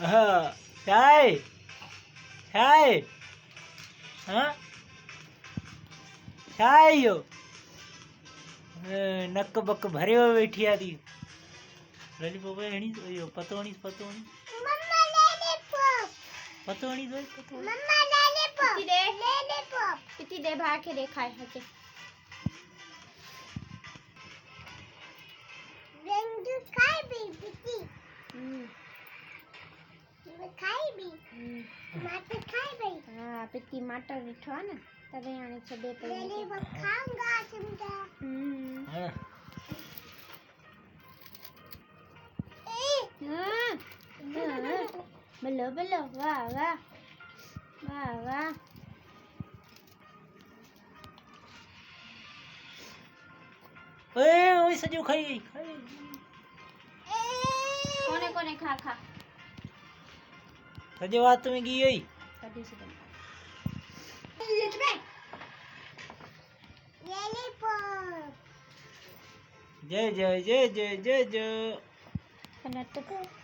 થાય થાય હા થાય નક બક ભર્યો બેઠી હતી લોલીપોપ એણી જોયો પતોણી પતોણી પતોણી જોઈ પીતી દે ભાર કે દેખાય હકે રંગુ ખાઈ બી પીતી ખાઈ બી માટર ખાઈ બી हाँ पीती माटर मिठो ना तबे आने से दे पे ले वो खाऊंगा चिमटा बल्लो बल्लो वाह वाह वाह वाह ओए ओए सजो खाई खाई कोने कोने खा खा सजो बात में गई होई सदी से जय जय जय जय जय जय कनट